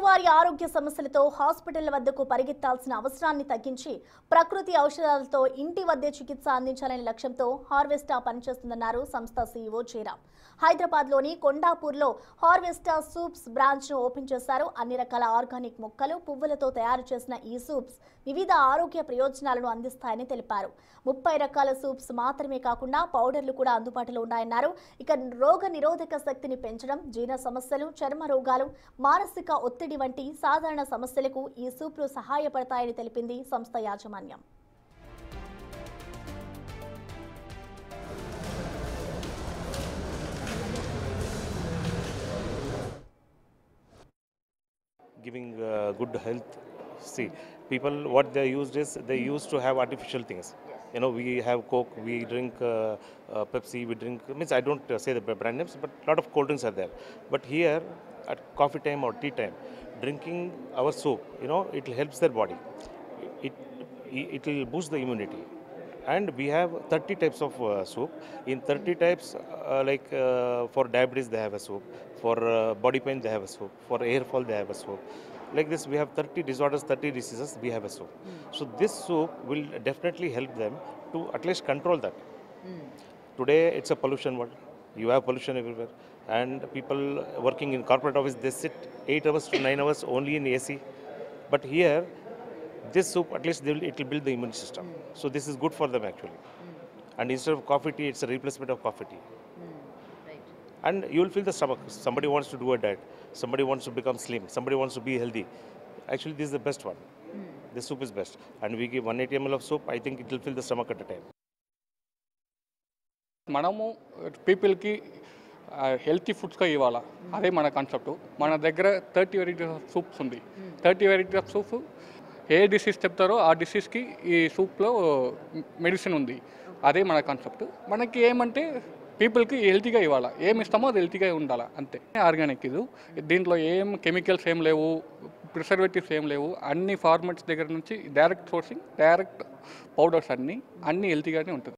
రోజువారీ ఆరోగ్య సమస్యలతో హాస్పిటల్ వద్దకు పరిగెత్తాల్సిన అవసరాన్ని తగ్గించి ప్రకృతి ఔషధాలతో ఇంటి వద్దే చికిత్స అందించాలనే లక్ష్యంతో హార్వెస్టా పనిచేస్తుందన్నారు సంస్థ సీఈఓ జయరాం. హైదరాబాద్లోని కొండాపూర్లో హార్వెస్టా సూప్స్ బ్రాంచ్ను ఓపెన్ చేశారు. అన్ని రకాల ఆర్గానిక్ మొక్కలు, పువ్వులతో తయారు చేసిన ఈ సూప్స్ వివిధ ఆరోగ్య ప్రయోజనాలను అందిస్తాయని తెలిపారు. 30 రకాల సూప్స్ మాత్రమే కాకుండా పౌడర్లు కూడా అందుబాటులో ఉన్నాయన్నారు. ఇక రోగ నిరోధక శక్తిని పెంచడం, జీర్ణ సమస్యలు, చర్మ రోగాలు, మానసిక ఒత్తిడి వంటి సాధారణ సమస్యలకు ఈ సూప్లు సహాయపడతాయని తెలిపింది సంస్థ యాజమాన్యం. Giving good health. See, people what they used is they used to have artificial things. You know, we have Coke, we drink Pepsi, we drink. Means I don't say the brand names, but a lot of cold drinks are there. But here, at coffee time or tea time, drinking our soup, you know, it helps their body. It it will boost the immunity. And we have 30 types of soup. In 30 types, for diabetes they have a soup, for body pain they have a soup, for hair fall they have a soup. Like this, we have 30 disorders, 30 diseases, we have a soup. So this soup will definitely help them to at least control that. Today it's a pollution world. You have pollution everywhere. And people working in corporate office, they sit 8 hours to 9 hours only in AC. But here, this soup, at least it will build the immune system. So this is good for them actually. And instead of coffee tea, it's a replacement of coffee tea. Right. And you will feel the stomach. Somebody wants to do a diet. Somebody wants to become slim. Somebody wants to be healthy. Actually, this is the best one. This soup is best. And we give 180 ml of soup. I think it will fill the stomach at a time. మనము పీపుల్కి healthy ఫుడ్స్గా ఇవ్వాలా, అదే మన concept. మన దగ్గర 30 varieties of soups ఉంది. 30 varieties of soup A disease చెప్తారో ఆ డిసీజ్కి ఈ సూప్లో మెడిసిన్ ఉంది. అదే మన కాన్సెప్ట్. మనకి ఏమంటే పీపుల్కి హెల్తీగా ఇవ్వాలా, ఏమి ఇస్తామో అది హెల్తీగా ఉండాలా, అంతే. ఆర్గానిక్ ఇది, దీంట్లో ఏం కెమికల్స్ ఏం లేవు, ప్రిజర్వేటివ్స్ ఏం లేవు. అన్ని ఫార్మర్స్ దగ్గర నుంచి డైరెక్ట్ సోర్సింగ్, డైరెక్ట్ పౌడర్స్ అన్నీ హెల్తీగానే ఉంటుంది.